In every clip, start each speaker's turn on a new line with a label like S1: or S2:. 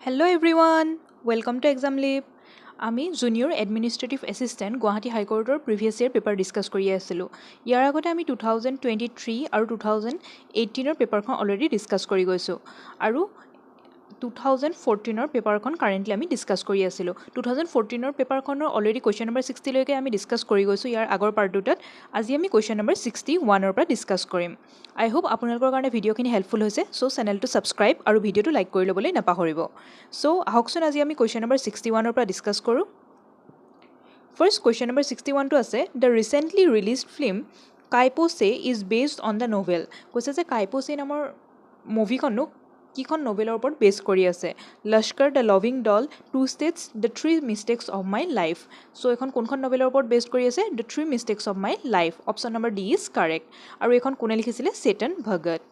S1: Hello everyone, welcome to Exam Lab. আমি junior administrative assistant Guwahati হাইকোৰ্টৰ previous year paper discuss কৰি আছিলোঁ। ইয়াৰ আগতে আমি 2023 আৰু 2018ৰ পেপাৰখন অলৰেডি ডিছকাছ কৰি গৈছোঁ আৰু 2014ৰ পেপাৰখন কাৰেণ্টলি আমি ডিছকাছ কৰি আছিলোঁ। 2014ৰ পেপাৰখনৰ অলৰেডি কুৱেশ্যন নম্বৰ 60লৈকে আমি ডিছকাছ কৰি গৈছোঁ ইয়াৰ আগৰ পাৰ্ট দুটাত। আজি আমি কুৱেশ্যন নম্বৰ 61ৰ পৰা ডিছকাছ কৰিম। আই হোপ আপোনালোকৰ কাৰণে ভিডিঅ'খিনি হেল্পফুল হৈছে। চ' চেনেলটো ছাবস্ক্ৰাইব আৰু ভিডিঅ'টো লাইক কৰি ল'বলৈ নাপাহৰিব। চ' আহকচোন আজি আমি কুৱেশ্যন নম্বৰ 61ৰ পৰা ডিছকাছ কৰোঁ। ফাৰ্ষ্ট কুৱেশ্যন নম্বৰ 61টো আছে the recently released film কাইপ'ছে is based on the novel. কৈছে যে কাইপ'ছে নামৰ মুভিখনো কিখন নভেলৰ ওপৰত বেছ কৰি আছে। Lashkar the loving doll, two states, the three mistakes of my life. So' এইখন কোনখন নভেলৰ ওপৰত বেছ কৰি আছে? The three mistakes of my life. Option number D is correct. আৰু এইখন কোনে লিখিছিলে? চেতন ভগত।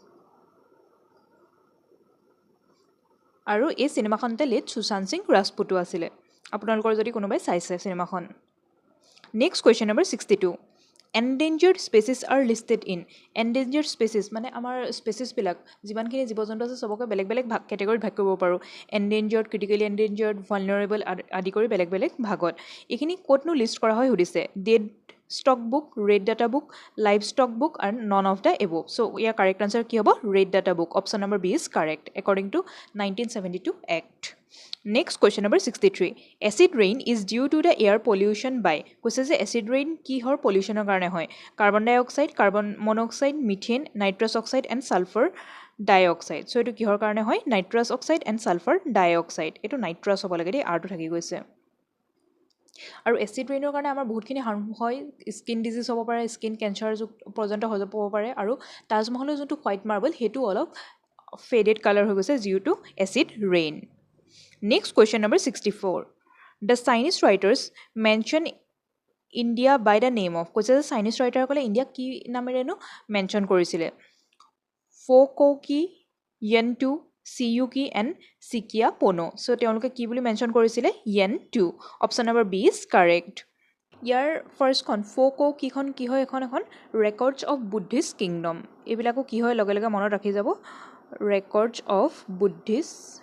S1: আৰু এই চিনেমাখনতে লিড সুশান্ত সিং ৰাজপুতো আছিলে। আপোনালোকৰ যদি কোনোবাই চাইছে চিনেমাখন। Next question number 62 endangered species are listed in. Endangered species মানে আমাৰ স্পেচিছবিলাক যিমানখিনি জীৱ জন্তু আছে চবকে বেলেগ বেলেগ কেটেগৰীত ভাগ কৰিব পাৰোঁ। এনডেঞ্জাৰ্ড, ক্ৰিটিকেলি এনডেঞ্জাৰ্ড, ভালনাৰেবল আদি কৰি বেলেগ বেলেগ ভাগত। এইখিনি ক'তনো লিষ্ট কৰা হয় সুধিছে। Dead stock book, red data book, live stock book আৰু none of the above. So' ইয়াৰ কাৰেক্ট আনচাৰ কি হ'ব? Red data book. Option number B is correct according to 1972 act. Next question number 63 acid rain is due to the air pollution by. কৈছে যে acid rain কিহৰ পলিউশ্যনৰ কাৰণে হয়? Carbon dioxide, carbon monoxide, methane, nitrous oxide and sulphur dioxide. চ' এইটো কিহৰ কাৰণে হয়? Nitrous oxide and sulphur dioxide. এইটো নাইট্ৰাছ হ'ব লাগে দেই, আৰটো থাকি গৈছে। আৰু এচিড ৰেইনৰ কাৰণে আমাৰ বহুতখিনি হাৰ্ম হয়। স্কিন ডিজিজ হ'ব পাৰে, স্কিন কেঞ্চাৰ পৰ্যন্ত হৈ যাব পাৰে। আৰু তাজমহলৰ যোনটো হোৱাইট মাৰ্বল সেইটো অলপ ফেডেড কালাৰ হৈ গৈছে due to acid rain. Next question number 64 the Chinese writers mention India by the name of. কৈছে যে চাইনিজ ৰাইটাৰসকলে ইণ্ডিয়াক কি নামেৰেনো মেনশ্যন কৰিছিলে? ফ'কৌকি, য়েনটু, চিয়ুকি এণ্ড চিকিয়া পনো। চ' তেওঁলোকে কি বুলি মেনশ্যন কৰিছিলে? য়েনটু। Option number B is correct. ইয়াৰ ফাৰ্ষ্টখন ফ'কৌকিখন কি হয়? এখন ৰেকৰ্ডছ অফ বুদ্ধিষ্ট কিংডম। এইবিলাকো কি হয় লগে লগে মনত ৰাখি যাব। Records of Buddhist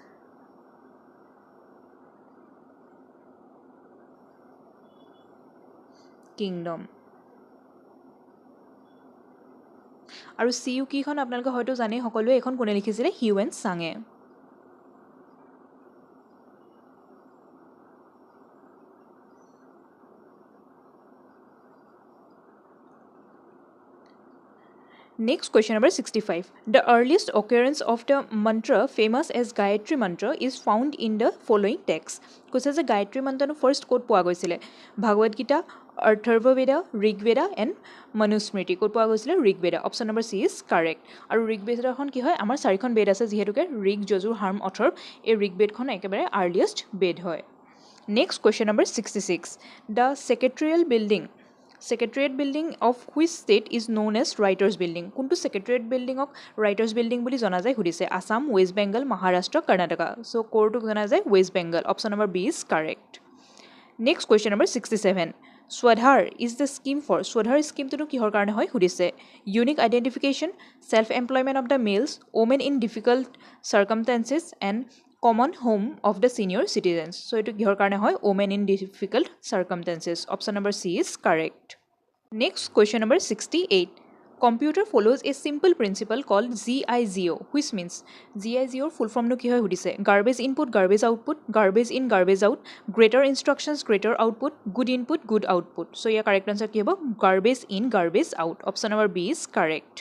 S1: kingdom. আৰু চিয়ুকিখন আপোনালোকে হয়তো জানেই সকলোৱে, এইখন কোনে লিখিছিলে? Hiuen চাঙে। Next question number 65. The earliest occurrence of the mantra famous as Gayatri Mantra is found in the following text. কৈছে যে গায়ত্ৰী মন্ত্ৰটো ফাৰ্ষ্ট ক'ত পোৱা গৈছিলে? ভাগৱত গীতা, অথৰ্ববেদা, ঋগ্বেদা এণ্ড মনুস্মৃতি। ক'ত পোৱা গৈছিলে? Rigveda. Option number C is correct. আৰু ঋগ্বেদাখন কি হয়? আমাৰ 4খন বেদ আছে যিহেতুকে ঋগ, যজুৰ, সাম, অথৰ্ব। এই ঋগ্বেদখন একেবাৰে আৰ্লিয়েষ্ট বেদ হয়। Next question number 66. The secretariat building of which state is known as writers building. কোনটো ছেক্ৰেটেৰিয়েট বিল্ডিঙক ৰাইটাৰ্ছ বিল্ডিং বুলি জনা যায় সুধিছে? আছাম, ৱেষ্ট বেংগল, মহাৰাষ্ট্ৰ, কৰ্ণাটকা। চ' ক'ৰটোক জনা যায়? West Bengal. Option number B is correct. Next question number 67. Swadhar is the scheme for. Swadhar স্কিমটোনো কিহৰ কাৰণে হয় সুধিছে? Unique identification, self employment of the males, women in difficult চাৰ্কামষ্টেঞ্চেছ and common home of the senior citizens. So' এইটো কিহৰ কাৰণে হয়? Women in difficult circumstances. Option number C is correct. Next question number 68. Computer follows a simple principle called GIGO, which means GIGO full form no ki hoy hudise? Garbage input, garbage output, garbage in, garbage out, greater instructions, greater output, good input, good output. So your correct answer ki hobo? Garbage in, garbage out. Option number B is correct.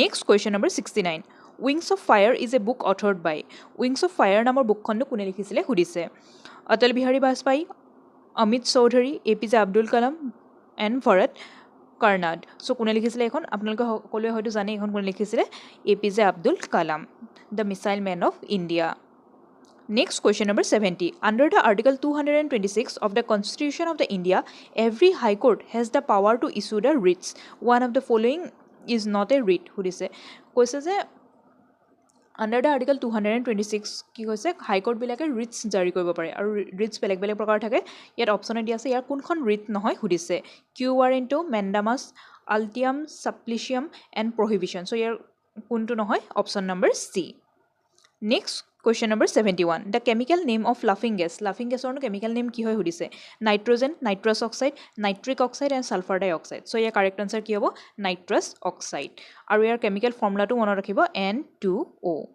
S1: Next question number 69. Wings of Fire is a book authored by. Wings of Fire namor book khon kone likhisile hudise? Atal Bihari Vajpayee, Amit Chaudhary, APJ Abdul Kalam and Bharat Karnad. So' কোনে লিখিছিলে এইখন? আপোনালোকে সকলোৱে হয়তো জানে এইখন কোনে লিখিছিলে? APJ Abdul Kalam, the missile man of India. Next question number 70. Under the Article 226 of the Constitution of the India, every High Court has the power to issue the writs. One of the following is not a writ. সুধিছে কৈছে যে under the article 226 কি কৈছে? হাইকোৰ্টবিলাকে ৰিটছ জাৰি কৰিব পাৰে আৰু ৰিটছ বেলেগ বেলেগ প্ৰকাৰ থাকে। ইয়াত অপশ্যনে দিয়া আছে ইয়াৰ কোনখন ৰিট নহয় সুধিছে? কিউ ৱাৰেণ্টো, মেণ্ডামাছ, আল্টিয়াম, ছাপ্লিচিয়াম এণ্ড প্ৰহিবিশ্যন। চ' ইয়াৰ কোনটো নহয়? Option number C. Next Question number 71. The chemical name of laughing gas. Laughing gas or no chemical name ki hoy hudise? Nitrogen, nitrous oxide, nitric oxide and sulfur dioxide. So your correct answer ki hobo? Nitrous oxide. Aru your chemical formula to mono rakhibo N2O.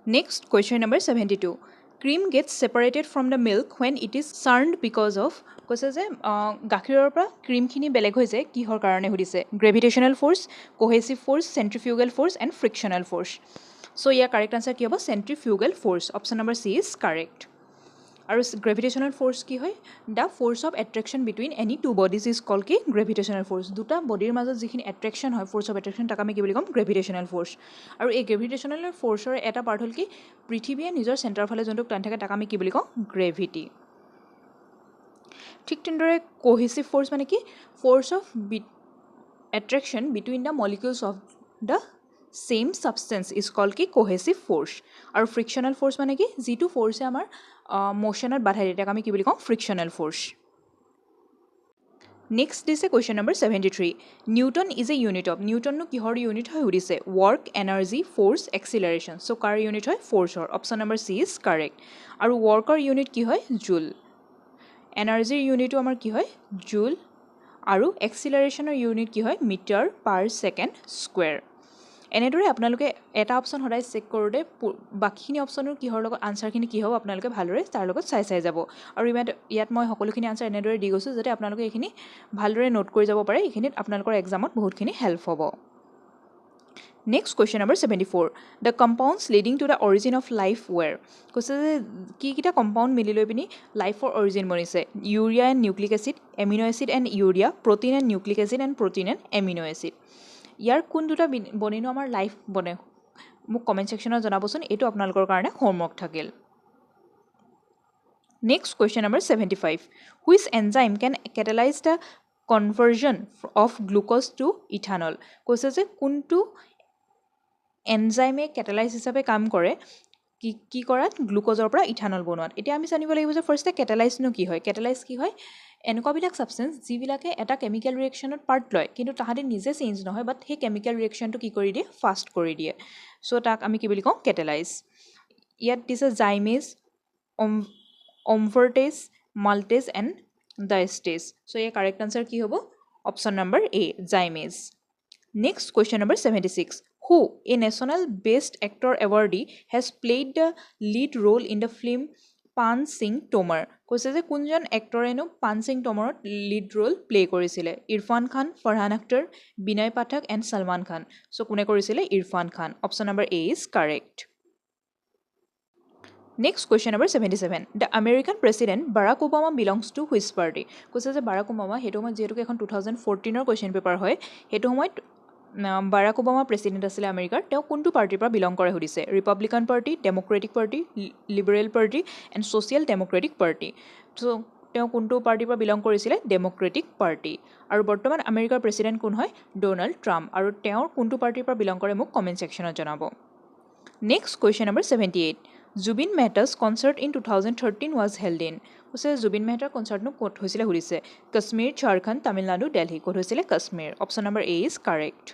S1: Next, question number 72. Cream gets separated from the milk when it is churned because of কৈছে যে গাখীৰৰ পৰা ক্ৰীমখিনি বেলেগ হৈ যায় কিহৰ কাৰণে সুধিছে gravitational force cohesive force centrifugal force and frictional force so' ইয়াৰ কাৰেক্ট আনচাৰ কি হ'ব centrifugal force option number C is correct আৰু গ্ৰেভিটেশ্যনেল ফ'ৰ্চ কি হয় the force of attraction between any two bodies is call কি gravitational force দুটা বডিৰ মাজত যিখিনি এট্ৰেকশ্যন হয় ফ'ৰ্চ অফ এট্ৰেকশ্যন তাক আমি কি বুলি ক'ম গ্ৰেভিটেশ্যনেল ফ'ৰ্চ আৰু এই গ্ৰেভিটেশ্যনেল ফ'ৰ্চৰ এটা পাৰ্ট হ'ল কি পৃথিৱীয়ে নিজৰ চেণ্টাৰৰ ফালে যোনটো টানি থাকে তাক আমি কি বুলি কওঁ গ্ৰেভিটি ঠিক তেনেদৰে কোহেচিভ ফ'ৰ্চ মানে কি force of attraction between the molecules of the same substance is called ki cohesive force আৰু frictional force মানে কি যিটো ফ'ৰ্চে আমাৰ মোশনত বাধা দিয়ে তাক আমি কি বুলি কওঁ frictional force next দিছে question number 73 newton is a unit of newton নো কিহৰ ইউনিট হয় সুধিছে work energy force acceleration so কাৰ ইউনিট হয় forceৰ option number c is correct আৰু workৰ ইউনিট কি হয় joule energy ইউনিটটো আমাৰ কি হয় joule আৰু acceleration ইউনিট কি হয় মিটাৰ পাৰ সেকেন্ড স্কয়াৰ এনেদৰে আপোনালোকে এটা অপচন সদায় চেক কৰোতে বাকিখিনি অপচনৰ কিহৰ লগত আনসাৰখিনি কি হ'ব আপোনালোকে ভালদৰে তাৰ লগত চাই যাব আৰু ইয়াত মই সকলোখিনি আনসাৰ এনেদৰে দি গৈছো যাতে আপোনালোকে এইখিনি ভালদৰে নোট কৰি যাব পাৰে এইখিনিত আপোনালোকৰ এক্সামত বহুতখিনি হেল্প হ'ব Next question number 74 the compounds leading to the origin of life were কৈছে যে কি কিটা কম্পাউণ্ড মিলি লৈ পিনি লাইফৰ অৰিজিন বনিছে urea and nucleic acid amino acid and urea protein and nucleic acid and protein and amino acid ইয়াৰ কোন দুটা বনিনো আমাৰ লাইফ বনে মোক কমেন্ট সেকশনত জনাবচোন এটো আপোনালোকৰ কাৰণে হোমৱৰ্ক থাকিল Next question number 75 which enzyme can catalyze the conversion of glucose to ethanol কৈছে যে কোনটো এনজাইমে ক্যাটালাইজ হিচাপে কাম কৰে কি কৰাত গ্লুকোজৰ পৰা ইথানল বনোৱাত এতিয়া আমি জানিব লাগিব যে ফাৰ্স্টে ক্যাটালাইজ নো কি হয় ক্যাটালাইজ কি হয় এনেকুৱাবিলাক সাবস্টেন্স যিবিলাকে এটা কেমিক্যাল ৰিএকচনত পাৰ্ট লয় কিন্তু তাহাঁতে নিজে চেঞ্জ নহয় বাট সেই কেমিক্যাল ৰিএকচনটো কি কৰি দিয়ে ফাষ্ট কৰি দিয়ে সো তাক আমি কি বুলি কওঁ ক্যাটালাইজ ইয়াত দিছে zymase invertase maltase and diastase so ইয়াৰ কাৰেক্ট আনসাৰ কি হ'ব option number A zymase Next question number 76 who a national best actor awardee has played the lead role in the film Pan Singh Tomar কৈছে যে কোনজন এক্টৰেনো পান সিং টমাৰত lead role play কৰিছিলে Irfan Khan Farhan Akhtar Vinay Pathak and Salman Khan so কোনে কৰিছিলে Irfan Khan option number A is correct Next question number 77 the American president Barack Obama belongs to which party কৈছে যে Barack Obama হেতু মই যেহেতু এখন 2014 ৰ কোৱেশ্চন পেপাৰ হয় হেতু সময়ত Barack Obama প্ৰেসিডেন্ট আছিল আমেৰিকাৰ তেওঁ কোনটো পাৰ্টিৰ পৰা বিলং কৰে সুধিছে Republican party democratic party liberal party and social democratic party so তেওঁ কোনটো পাৰ্টিৰ পৰা বিলং কৰিছিলে ডেমোক্ৰেটিক পাৰ্টি আৰু বৰ্তমান আমেৰিকাৰ প্ৰেসিডেন্ট কোন হয় ডোনাল্ড ট্ৰাম্প আৰু তেওঁৰ কোনটো পাৰ্টিৰ পৰা বিলং কৰে মোক কমেন্ট সেকশনত জনাব Next question number 78 Zubin Mehta's concert in 2013 was held in কৈছে জুবিন মেহতাৰ কনসাৰ্টনো ক'ত হৈছিলে সুধিছে কাশ্মীৰ ঝাৰখণ্ড তামিলনাডু দিল্লী ক'ত হৈছিলে Kashmir option number A is correct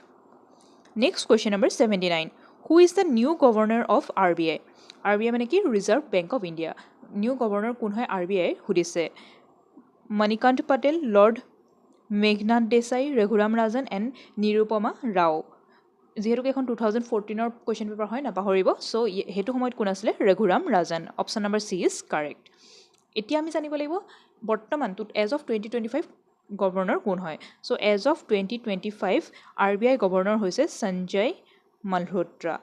S1: Next question number 79 who is the new governor of RBI RBI মানে কি Reserve Bank of India new governor কোন হয় RBI সুধিছে মণিকান্ত পটেল লৰ্ড মেঘনাথ দেশাই ৰঘুৰাম ৰাজন এণ্ড নিৰুপমা ৰাও যেহেতু এখন 2014 ৰ কোৱেশ্চন পেপাৰ হয় না পাহৰিব সো হেতু সময়ত কোন আছিল Raghuram Rajan option number C is correct এতিয়া আমি জানিব লাগিব বৰ্তমান এজ অফ 2025 গভৰ্ণৰ কোন হয় so as of 2025 RBI governor হৈছে সঞ্জয় মালহোত্ৰা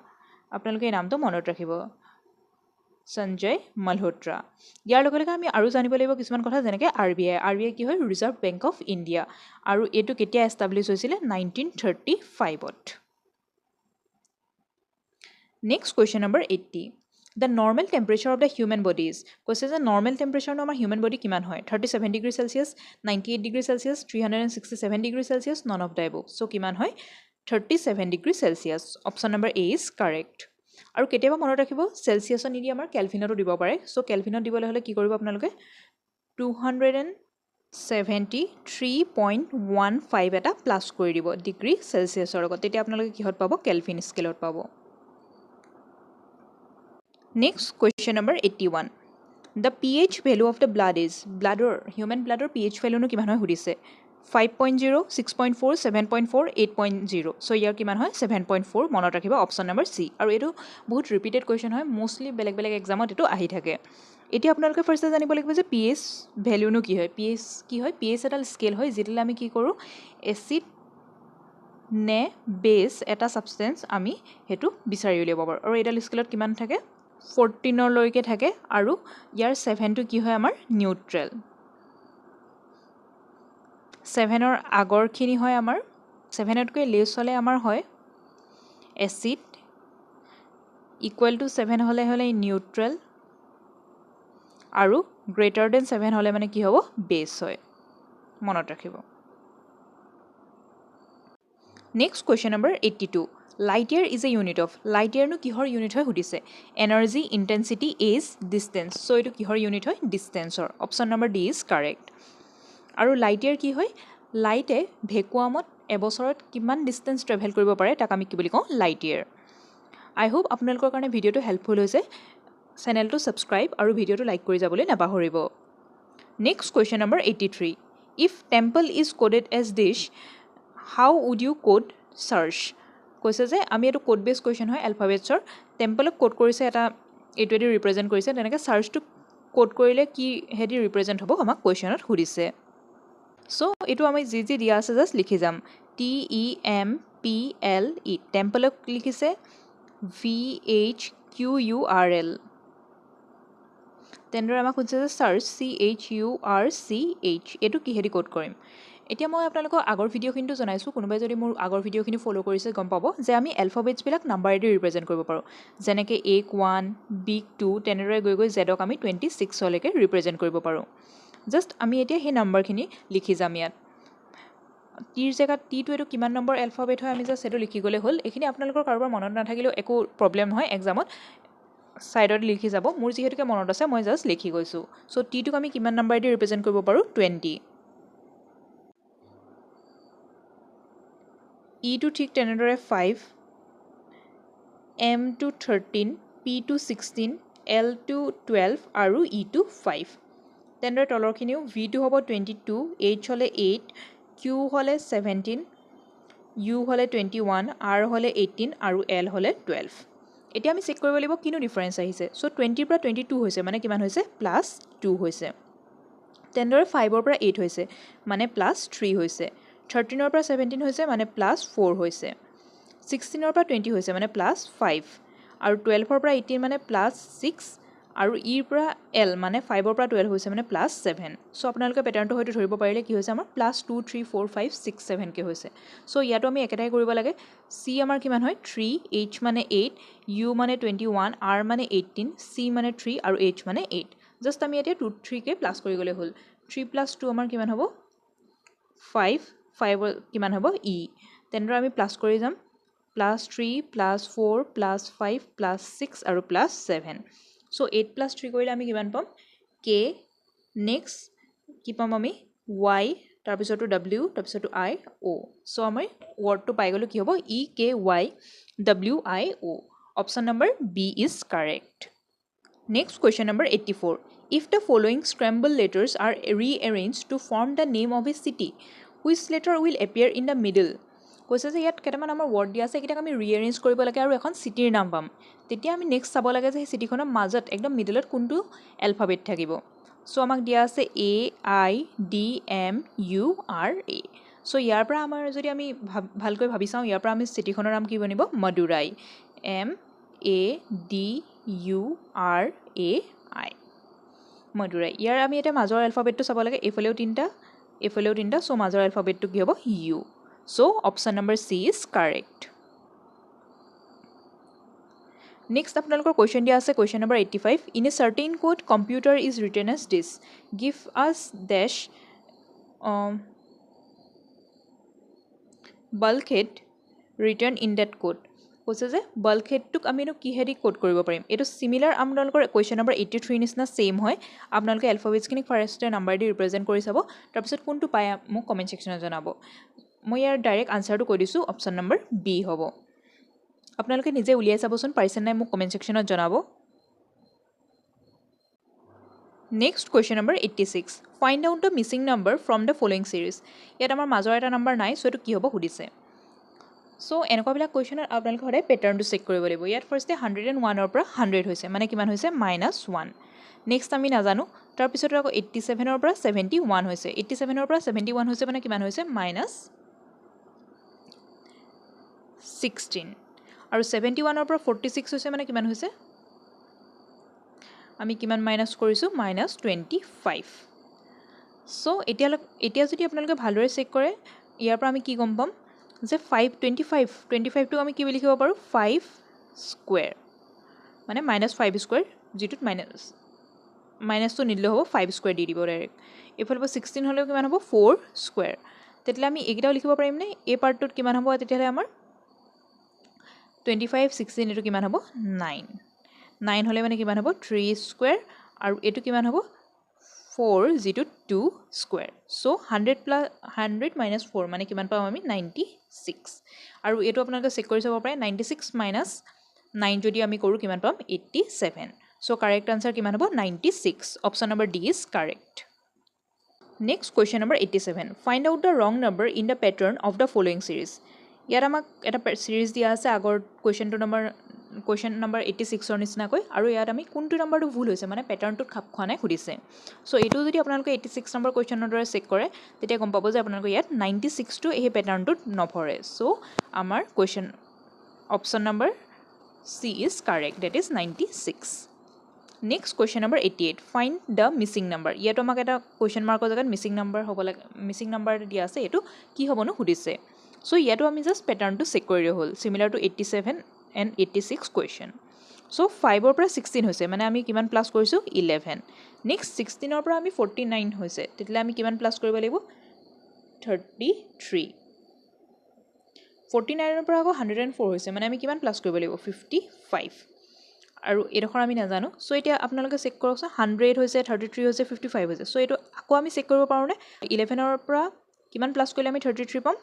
S1: আপোনালোকে এই নামটো মনত ৰাখিব সঞ্জয় মালহোত্ৰা ইয়াৰ লগে লগে আমি আৰু জানিব লাগিব কিছুমান কথা যেনেকৈ RBI কি হয় ৰিজাৰ্ভ বেংক অফ ইণ্ডিয়া আৰু এটো কেতিয়া এষ্টাবলিছ হৈছিলে 1935ত Next question number 80 The normal temperature of the human body is কৈছে যে normal temperature নো আমাৰ human body কিমান হয় 37 degree Celsius 98 degree Celsius 367 degree Celsius none of the above so কিমান হয় 37 degree Celsius option number A is correct আৰু কেতিয়াবা মনত ৰাখিব সেলসিয়াছত নিদি আমাৰ কেলভিনতো দিব পাৰে সো কেলভিনত দিবলৈ হলে কি কৰিব আপোনালোকে 273.15 এটা প্লাস কৰি দিব ডিগ্ৰী সেলসিয়াছৰ লগত তেতিয়া আপোনালোকে কিহত পাব কেলভিন স্কেলত পাব Next, question number 81. The pH value of the blood is human blood pH value কিমান হয় সুধিছে 5.0, 6.4, 7.4, 8.0. So ইয়াৰ কিমান হয় 7.4 মনত ৰাখিব অপশ্যন নম্বৰ চি আৰু এইটো বহুত ৰিপিটেড কুৱেশ্যন হয় মোষ্টলি বেলেগ বেলেগ এক্সামত এইটো আহি থাকে এতিয়া আপোনালোকে ফাৰ্ষ্টে জানিব লাগিব যে pH ভেলুনো কি হয় pH এটা স্কেল হয় যেতিয়ালৈ আমি কি কৰোঁ এচিড নে বেছ এটা ছাবষ্টেঞ্চ আমি সেইটো বিচাৰি উলিয়াব পাৰোঁ আৰু এইডাল স্কেলত কিমান থাকে 14লৈকে থাকে আৰু ইয়াৰ 7টো কি হয় আমাৰ নিউট্ৰেল 7ৰ আগৰখিনি হয় আমাৰ 7তকৈ লেছ হ'লে আমাৰ হয় এচিড ইকুৱেল টু 7 হ'লে নিউট্ৰেল আৰু গ্ৰেটাৰ দেন 7 হ'লে মানে কি হ'ব বেছ হয় মনত ৰাখিব next question number 82 light year is a unit of light ইয়াৰনো কিহৰ ইউনিট হয় সুধিছে energy intensity as distance so' এইটো কিহৰ ইউনিট হয় ডিষ্টেঞ্চৰ option number D is correct আৰু লাইট ইয়াৰ কি হয় লাইটে ভেকুৱামত এবছৰত কিমান ডিষ্টেঞ্চ ট্ৰেভেল কৰিব পাৰে তাক আমি কি বুলি কওঁ লাইট ইয়াৰ আই হোপ আপোনালোকৰ কাৰণে ভিডিঅ'টো হেল্পফুল হৈছে চেনেলটো ছাবস্ক্ৰাইব আৰু ভিডিঅ'টো লাইক কৰি যাবলৈ নাপাহৰিব next question number 83 if temple is coded as dish how would you code church কৈছে যে আমি এইটো কোড বেছ কুৱেশ্যন হয় এলফাবেটছৰ টেম্পলক কোড কৰিছে এটা এইটোৱেদি ৰিপ্ৰেজেণ্ট কৰিছে তেনেকৈ চাৰ্চটো কোড কৰিলে কি হেদি ৰিপ্ৰেজেণ্ট হ'ব আমাক কুৱেশ্যনত সুধিছে চ' এইটো আমি যি দিয়া আছে জাষ্ট লিখি যাম TEMPLE টেম্পলক লিখিছে VHQURL তেনেদৰে আমাক সুধিছে যে চাৰ্চ CHURCH এইটো কিহেদি কোড কৰিম এতিয়া মই আপোনালোকক আগৰ ভিডিঅ'খিনিটো জনাইছোঁ কোনোবাই যদি মোৰ আগৰ ভিডিঅ'খিনি ফ'ল' কৰিছে গম পাব যে আমি এলফাবেটছবিলাক নাম্বাৰেদি ৰিপ্ৰেজেণ্ট কৰিব পাৰোঁ যেনেকৈ A1 B2 তেনেদৰে গৈ জেডক আমি 26লৈকে ৰিপ্ৰেজেণ্ট কৰিব পাৰোঁ জাষ্ট আমি এতিয়া সেই নাম্বাৰখিনি লিখি যাম ইয়াত টিৰ জেগাত টিটো এইটো কিমান নম্বৰ এলফাবেট হয় আমি জাষ্ট সেইটো লিখি গ'লে হ'ল এইখিনি আপোনালোকৰ কাৰোবাৰ মনত নাথাকিলেও একো প্ৰব্লেম নহয় এক্সামত ছাইডত লিখি যাব মোৰ যিহেতুকে মনত আছে মই জাষ্ট লিখি গৈছোঁ চ' টিটোক আমি কিমান নাম্বাৰেদি ৰিপ্ৰেজেণ্ট কৰিব পাৰোঁ 20 ইটো ঠিক তেনেদৰে 5 M টো 13 P টো 16 L টো 12 আৰু E টো 5 তেনেদৰে তলৰখিনিও V টো হ'ব 22 H হ'লে 8 Q হ'লে 17 U হ'লে 21 R হ'লে 18 আৰু L হ'লে 12 এতিয়া আমি চেক কৰিব লাগিব কিনো ডিফাৰেঞ্চ আহিছে চ' 20ৰ পৰা 22 হৈছে মানে কিমান হৈছে +2 হৈছে তেনেদৰে 5ৰ পৰা 8 হৈছে মানে +3 হৈছে 13ৰ পৰা 17 হৈছে মানে +4 হৈছে 16ৰ পৰা 20 হৈছে মানে +5 আৰু 12ৰ পৰা 18 মানে +6 আৰু ইৰ পৰা L মানে 5ৰ পৰা 12 হৈছে মানে +7 চ' আপোনালোকে পেটাৰ্ণটো হয়তো ধৰিব পাৰিলে কি হৈছে আমাৰ +2 3 4 5 6 7কে হৈছে চ' ইয়াতো আমি একেটাই কৰিব লাগে C আমাৰ কিমান হয় 3 H মানে 8 U মানে 21 R মানে 18 C মানে 3 আৰু H মানে 8 জাষ্ট আমি এতিয়া 2 3কে প্লাছ কৰি গ'লে হ'ল 3 + 2 আমাৰ কিমান হ'ব 5 কিমান হ'ব E তেনেদৰে আমি প্লাছ কৰি যাম +3 +4 +5 +6 আৰু +7 চ' 8 + 3 কৰিলে আমি কিমান পাম K নেক্সট কি পাম আমি Y তাৰপিছতো W তাৰপিছতো I O চ' আমি ৱৰ্ডটো পাই গ'লোঁ কি হ'ব EKYWIO option number B is correct next question number 84 if the following scramble letters are rearrange to form the name of a city which letter will appear in the middle কৈছে যে ইয়াত কেইটামান আমাৰ ৱৰ্ড দিয়া আছে এইকেইটাক আমি ৰিএৰেঞ্জ কৰিব লাগে আৰু এখন চিটিৰ নাম পাম তেতিয়া আমি নেক্সট চাব লাগে যে সেই চিটিখনৰ মাজত একদম মিডলত কোনটো এলফাবেট থাকিব চ' আমাক দিয়া আছে AIDMURA চ' ইয়াৰ পৰা আমাৰ যদি আমি ভালকৈ ভাবি চাওঁ ইয়াৰ পৰা আমি চিটিখনৰ নাম কি বনিব মডুৰাই MADURAI মডুৰাই ইয়াৰ আমি এতিয়া মাজৰ এলফাবেটটো চাব লাগে এইফালেও তিনিটা চ' মাজৰ এলফাবেটটো কি হ'ব U so' option number C is correct next আপোনালোকৰ কুৱেশ্যন দিয়া আছে question number 85 in a certain code computer is written as this give us dash bulkhead written in that code কৈছে যে বাল্কহেডটোক আমিনো কিহেদি কোড কৰিব পাৰিম এইটো চিমিলাৰ আপোনালোকৰ কুৱেশ্যন নম্বৰ 83 নিচিনা ছেইম হয় আপোনালোকে এলফাবেটছখিনিক ফাৰ্ষ্টে নাম্বাৰ দি ৰিপ্ৰেজেণ্ট কৰি চাব তাৰপিছত কোনটো পায় মোক কমেণ্ট ছেকশ্যনত জনাব মই ইয়াৰ ডাইৰেক্ট আনচাৰটো কৈ দিছোঁ অপশ্যন নম্বৰ B হ'ব আপোনালোকে নিজে উলিয়াই চাবচোন পাৰিছে নাই মোক কমেণ্ট ছেকশ্যনত জনাব next question number 86 find out the missing number from the following series ইয়াত আমাৰ মাজৰ এটা নাম্বাৰ নাই চ' এইটো কি হ'ব সুধিছে চ' এনেকুৱাবিলাক কুৱেশ্যনত আপোনালোকে সদায় পেটাৰ্ণটো চেক কৰিব লাগিব ইয়াত ফাৰ্ষ্টে 101ৰ পৰা 100 হৈছে মানে কিমান হৈছে -1 নেক্সট আমি নাজানো তাৰপিছত আকৌ 87ৰ পৰা 71 হৈছে 87ৰ পৰা 71 হৈছে মানে কিমান হৈছে -16 আৰু 71ৰ পৰা 46 হৈছে মানে কিমান হৈছে আমি কিমান মাইনাছ কৰিছোঁ -25 চ' এতিয়া যদি আপোনালোকে ভালদৰে চেক কৰে ইয়াৰ পৰা আমি কি গম পাম যে 25টো আমি কি বুলি লিখিব পাৰোঁ 5 স্কুৱেৰ মানে -5 স্কুৱেৰ যিটোত মাইনাছটো নিদিলেও হ'ব 5 স্কুৱেৰ দি দিব ডাইৰেক্ট এইফালে 16 হ'লেও কিমান হ'ব 4 স্কুৱেৰ তেতিয়াহ'লে আমি এইকেইটাও লিখিব পাৰিমনে এই পাৰ্টটোত কিমান হ'ব তেতিয়াহ'লে আমাৰ 25 16 এইটো কিমান হ'ব 9 হ'লে মানে কিমান হ'ব 3 স্কুৱেৰ আৰু এইটো কিমান হ'ব 4 যিটো 2 স্কুৱেৰ চ' 100 মাইনাছ 4 মানে কিমান পাম আমি 96 আৰু এইটো আপোনালোকে চেক কৰি চাব পাৰে 96 মাইনাছ 9 যদি আমি কৰোঁ কিমান পাম 87 চ' কাৰেক্ট আনচাৰ কিমান হ'ব 96 option number D is correct next question number 87 find out the wrong number in the pattern of the following series ইয়াত আমাক এটা ছিৰিজ দিয়া আছে আগৰ কুৱেশ্যন নম্বৰ 86ৰ নিচিনাকৈ আৰু ইয়াত আমি কোনটো নাম্বাৰটো ভুল হৈছে মানে পেটাৰ্ণটোত খাপ খোৱা নাই সুধিছে চ' এইটো যদি আপোনালোকে 86 নম্বৰ কুৱেশ্যনৰ দৰে চেক কৰে তেতিয়া গম পাব যে আপোনালোকে ইয়াত 96টো এই পেটাৰ্ণটোত নভৰে চ' আমাৰ question option number C is correct that is 96 next question number 88 find the missing number ইয়াতো আমাক এটা কুৱেশ্যন মাৰ্কৰ জেগাত মিছিং নাম্বাৰ হ'ব লাগে মিছিং নাম্বাৰ দিয়া আছে এইটো কি হ'বনো সুধিছে চ' ইয়াতো আমি জাষ্ট পেটাৰ্ণটো চেক কৰিলে হ'ল similar to 87 and 86 question so 5ৰ পৰা 16 হৈছে মানে আমি কিমান প্লাস কৰিছোঁ 11 নেক্সট 16ৰ পৰা আমি 49 হৈছে তেতিয়ালে আমি কিমান প্লাস কৰিব লাগিব 33 49ৰ পৰা আকৌ 104 হৈছে মানে আমি কিমান প্লাস কৰিব লাগিব 55 আৰু এডখৰ আমি নাজানো সো এতিয়া আপোনালোকে চেক কৰকছ 100 হৈছে 33 হৈছে 55 হৈছে সো এটো আকৌ আমি চেক কৰিব পাৰোনে 11ৰ পৰা কিমান প্লাস কৰিলে আমি 33 পাম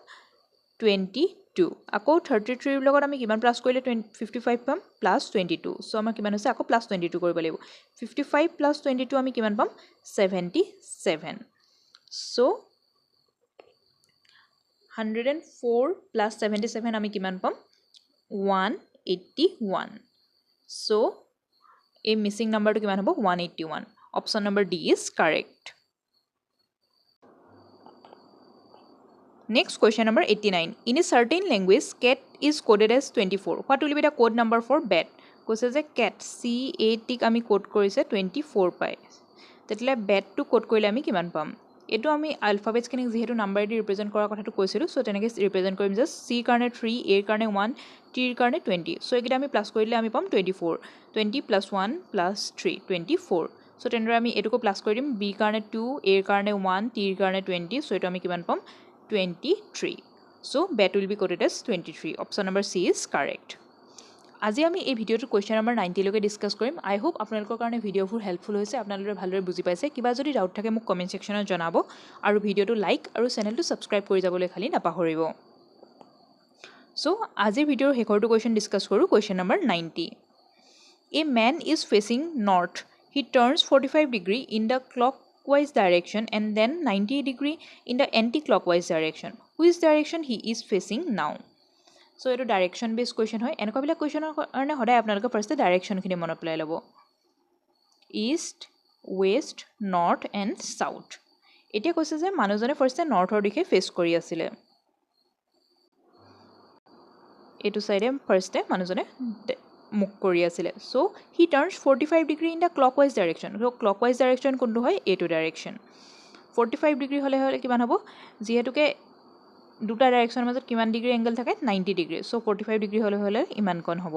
S1: 22 আকৌ 33 লগত আমি কিমান প্লাস কৰিলে 55 পাম প্লাস 22 সো আমাৰ কিমান হৈছে আকৌ প্লাস 22 কৰিব লাগিব 55 প্লাস 22 আমি কিমান পাম 77 সো 104 প্লাস 77 আমি কিমান পাম 181 সো এই মিসিং নাম্বাৰটো কিমান হ'ব 181 option number D is correct Next question number 89. In a certain language, cat is coded as 24. What will be the code number for bat? Question is cat. C-A-T আমি code কৰিছে 24 পায়. তেতিয়ালে bat to code কৰিলে আমি কিমান পাম? এটো আমি alphabets খিনি যেহেতু নাম্বাৰ দি ৰিপ্ৰেজেন্ট কৰাৰ কথাটো কৈছিলো সো তেনেকৈ ৰিপ্ৰেজেন্ট কৰিম জাস্ট C কাৰণে 3 A কাৰণে 1 T কাৰণে 20 সো একিটা আমি প্লাস কৰিলে আমি পাম 24 20 plus 1 plus 3 24 সো তেনৰে আমি এটোকো প্লাস কৰি দিম B কাৰণে 2 A কাৰণে 1 T কাৰণে 20 সো এটো আমি কিমান পাম 23 so bat will be coded as 23 option number C is correct আজি আমি এই ভিডিওটো কোৱেশ্চন নম্বৰ 90 লৈকে ডিসকাস কৰিম আই হোপ আপোনালোকৰ কাৰণে ভিডিওবোৰ হেল্পফুল হৈছে আপোনালোকে ভালদৰে বুজি পাইছে কিবা যদি ডাউট থাকে মোক কমেন্ট সেকশনত জনাব আৰু ভিডিওটো লাইক আৰু চেনেলটো সাবস্ক্ৰাইব কৰি যাবলৈ খালি নাপাহৰিব so আজিৰ ভিডিওৰ শেষৰটো কোৱেশ্চন ডিসকাস কৰো question number 90 a man is facing north he turns 45 degree in the clockwise direction and then 90 degree in the anti-clockwise direction. Which direction he is facing now? So, it is direction based question. And a question first the direction east, west, north, and south. It is a manuzone first the north or face Korea sile. It side first the manuzone মুখ কৰি আছিল so he turns 45 degree in the clockwise direction so clockwise direction কোনটো হয় এইটো direction 45 degree হলে হলে কিমান হ'ব যেহেতুকে দুটা ডাইৰেকশনৰ মাজত কিমান ডিগ্ৰী এংগল থাকে 90 ডিগ্ৰী so 45 ডিগ্ৰী হলে হলে ইমান কোণ হ'ব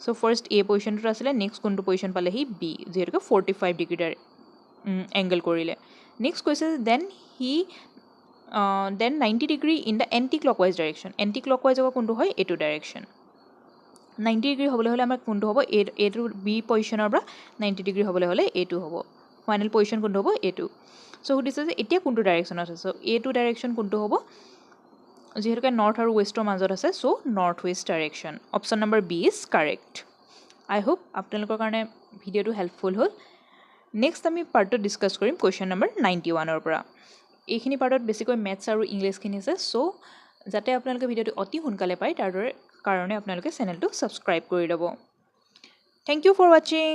S1: so first a পজিশনটো আছিল next কোনটো পজিশন পালে হি b যেহেতুকে 45 ডিগ্ৰী এংগল কৰিলে next question then 90 degree in the anti clockwise direction কোনটো হয় এইটো direction 90 ডিগ্ৰী হ'বলৈ হলে আমাৰ কোনটো হ'ব a টু b পজিশনৰ পৰা 90 ডিগ্ৰী হ'বলৈ হলে a2 হ'ব ফাইনাল পজিশন কোনটো হ'ব a2 সো সুধিছে যে এতিয়া কোনটো ডাইৰেকশন আছে সো a2 ডাইৰেকশন কোনটো হ'ব যেহেতুকে নৰ্থ আৰু ওয়েষ্টৰ মাজত আছে so north west direction option number B is correct I hope আপোনালোকৰ কাৰণে ভিডিওটো হেল্পফুল হ'ল নেক্সট আমি পাৰ্টটো ডিছকাছ কৰিম কুৱেশ্যন নম্বৰ 91ৰ পৰা এইখিনি পাৰ্টত বেছিকৈ মেথছ আৰু ইংলিছখিনি আছে চ' যাতে আপোনালোকে ভিডিঅ'টো অতি সোনকালে পায় তাৰ কাৰণে আপোনালোকে চেনেলটো ছাবস্ক্ৰাইব কৰি ল'ব থেংক ইউ ফৰ ৱাচিং